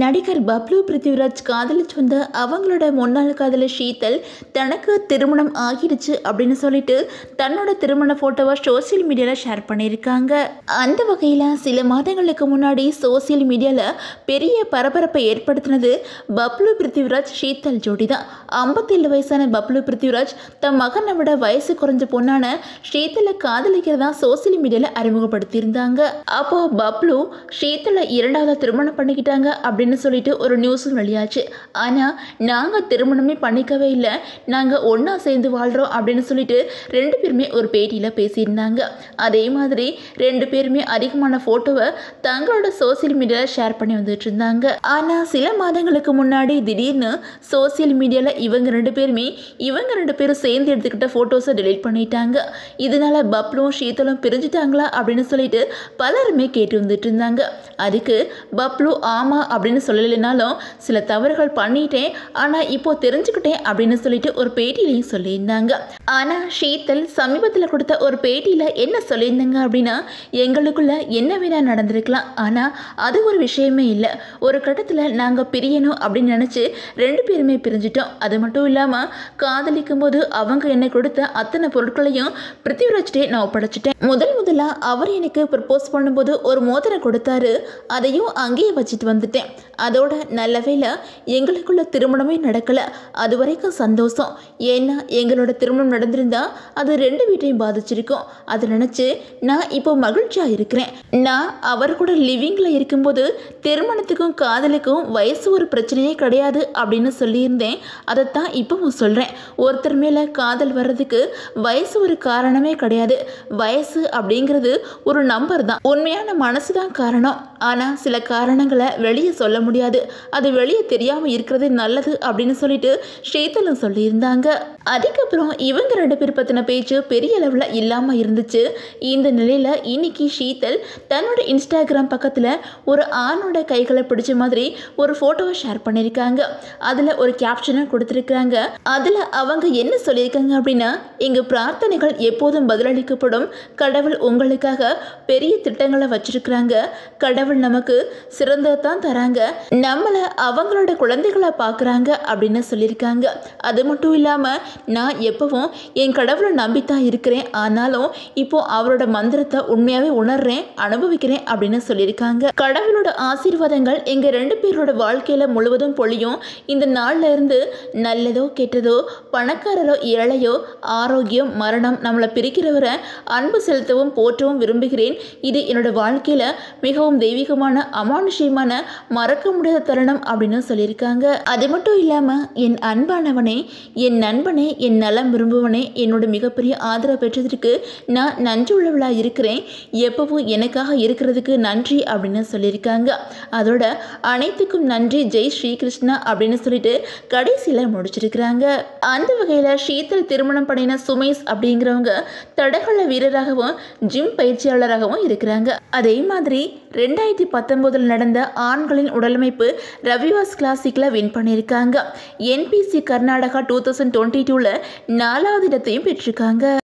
நடிகர் பப்ளு பிருத்திவிராஜ் காதலிச்சு வந்த அவங்களோட முன்னாள் காதலர் ஷீதல் தனக்கு திருமணம் ஆகிடுச்சு அப்படின்னு சொல்லிட்டு தன்னோட திருமண ஃபோட்டோவை சோசியல் மீடியாவில் ஷேர் பண்ணியிருக்காங்க. அந்த வகையில் சில மாதங்களுக்கு முன்னாடி சோசியல் மீடியாவில் பெரிய பரபரப்பை ஏற்படுத்தினது பப்ளு பிருத்திவிராஜ் ஷீதல் ஜோடி தான். 57 வயசான பப்ளு பிருத்திவிராஜ் தம் மகனை விட வயசு குறைஞ்ச பொண்ணான ஷீதலை காதலிக்கிறதா சோசியல் மீடியாவில் அறிமுகப்படுத்தியிருந்தாங்க. அப்போ பப்ளு ஷீதலை இரண்டாவது திருமணம் பண்ணிக்கிட்டாங்க அப்படின்னு சொல்லிட்டு ஒரு நியூஸ் வெளியாச்சு. ஆனால் நாங்கள் திருமணமே பண்ணிக்கவே இல்லை, நாங்கள் ஒன்றா சேர்ந்து வாழ்கிறோம் அப்படின்னு சொல்லிட்டு ரெண்டு பேருமே ஒரு பேட்டியில் பேசியிருந்தாங்க. அதே மாதிரி ரெண்டு பேருமே அதிகமான ஃபோட்டோவை தங்களோட சோசியல் மீடியாவில் ஷேர் பண்ணி வந்துட்டு இருந்தாங்க. ஆனால் சில மாதங்களுக்கு முன்னாடி திடீர்னு சோசியல் மீடியாவில் இவங்க ரெண்டு பேரும் சேர்ந்து எடுத்துக்கிட்ட ஃபோட்டோஸை டெலீட் பண்ணிட்டாங்க. இதனால பப்ளும் ஷீதலும் பிரிஞ்சுட்டாங்களா அப்படின்னு சொல்லிட்டு பலருமே கேட்டு வந்துட்டு இருந்தாங்க. அதுக்கு பப்ளு ஆமா அப்படின்னு சொல்லலைனாலும் சில தவறுகள் பண்ணிட்டேன், ஆனால் இப்போ தெரிஞ்சுக்கிட்டேன் அப்படின்னு சொல்லிட்டு ஒரு பேட்டியிலையும் சொல்லியிருந்தாங்க. ஆனால் ஷீதல் சமீபத்தில் கொடுத்த ஒரு பேட்டியில் என்ன சொல்லியிருந்தாங்க அப்படின்னா, எங்களுக்குள்ள என்ன வேணா நடந்திருக்கலாம், ஆனால் அது ஒரு விஷயமே இல்லை. ஒரு கட்டத்தில் நாங்கள் பிரியணும் அப்படின்னு நினச்சி ரெண்டு பேருமே பிரிஞ்சிட்டோம். அது மட்டும் இல்லாமல் காதலிக்கும் போது அவங்க என்னை கொடுத்த அத்தனை பொருட்களையும் பிருத்திவிராஜ்டே நான் ஒப்படைச்சிட்டேன். முதலாக அவர் எனக்கு ப்ரப்போஸ் பண்ணும்போது ஒரு மோதிரம் கொடுத்தாரு, அதையும் அங்கேயே வச்சுட்டு வந்துட்டேன். அதோட நல்ல வேளை எங்களுக்குள்ள திருமணமே நடக்கலை, அது வரைக்கும் சந்தோஷம். ஏன்னா எங்களோட திருமணம் நடந்திருந்தா அது ரெண்டு வீட்டையும் பாதிச்சிருக்கும். அதை நினச்சி நான் இப்போ மகிழ்ச்சியாக இருக்கிறேன். நான் அவர் கூட லிவிங்கில் இருக்கும்போது திருமணத்துக்கும் காதலுக்கும் வயசு ஒரு பிரச்சனையே கிடையாது அப்படின்னு சொல்லியிருந்தேன். அதைத்தான் இப்போவும் சொல்கிறேன். ஒருத்தர் மேலே காதல் வர்றதுக்கு வயசு ஒரு காரணமே கிடையாது. வயசு அப்படிங்கிறது ஒரு நம்பர் தான். உண்மையான மனசு தான் காரணம். ஆனால் சில காரணங்களை வெளியே சொல்ல முடியாது, அது வெளியே தெரியாமல் இருக்கிறது நல்லது அப்படின்னு சொல்லிட்டு ஷீதலும் சொல்லியிருந்தாங்க. அதுக்கப்புறம் இவங்க ரெண்டு பேர் பற்றின பேச்சு பெரிய அளவில் இல்லாமல் இருந்துச்சு. இந்த நிலையில் இன்னைக்கு ஷீதல் தன்னோட இன்ஸ்டாகிராம் பக்கத்தில் ஒரு ஆணோட கைகளை பிடிச்ச மாதிரி ஒரு ஃபோட்டோவை ஷேர் பண்ணியிருக்காங்க. அதில் ஒரு கேப்ஷனை கொடுத்துருக்காங்க. அதில் அவங்க என்ன சொல்லியிருக்காங்க அப்படின்னா, எங்கள் பிரார்த்தனைகள் எப்போதும் பதிலளிக்கப்படும், கடவுள் உங்களுக்காக பெரிய திட்டங்களை வச்சிருக்கிறாங்க, கடவுள் நமக்கு சிறந்ததான் தராங்க, நம்மளை அவங்களோட குழந்தைகளை பார்க்குறாங்க அப்படின்னு சொல்லியிருக்காங்க. அது மட்டும் இல்லாமல் நான் எப்பவும் என் கடவுளை நம்பித்தான் இருக்கிறேன், ஆனாலும் இப்போ அவரோட மந்திரத்தை உண்மையாகவே உணர்றேன், அனுபவிக்கிறேன் அப்படின்னு சொல்லியிருக்காங்க. கடவுளோட ஆசீர்வாதங்கள் எங்கள் ரெண்டு பேரோட வாழ்க்கையில் முழுவதும் பொழியும். இந்த நாளில் இருந்து நல்லதோ கெட்டதோ, பணக்காரரோ ஏழையோ, ஆரோக்கியம் மரணம் நம்மளை பிரிக்கிறவரை அன்பு செலுத்தவும் போற்றவும் விரும்புகிறேன். இது என்னோட வாழ்க்கையில் மிகவும் தெய்வீகமான அமானுஷ்யமான மறக்க முடியாத தருணம் அப்படின்னு சொல்லியிருக்காங்க. அது மட்டும் இல்லாமல் என் அன்பானவனே, என் நண்பனே, என் நலம் விரும்புவனே, என்னோட மிகப்பெரிய ஆதரவு பெற்றதற்கு நான் நன்றி உள்ளவளாக இருக்கிறேன், எப்பவும் எனக்காக இருக்கிறதுக்கு நன்றி அப்படின்னு சொல்லியிருக்காங்க. அதோட அனைத்துக்கும் நன்றி, ஜெய் ஸ்ரீ கிருஷ்ணா அப்படின்னு சொல்லிட்டு கடைசியில் முடிச்சிருக்கிறாங்க. அந்த வகையில் ஷீதல் திருமணம் பண்ணின சுமேஷ் அப்படிங்கிறவங்க தடகள வீரராகவும் ஜிம் பயிற்சியாளராகவும் இருக்கிறாங்க. அதே மாதிரி 2019 நடந்த ஆண்களின் உடலமைப்பு ரவிவாஸ் கிளாசிக்கில் வின் பண்ணியிருக்காங்க. NPC கர்நாடகா 2022 4வது இடத்தையும் பெற்றிருக்காங்க.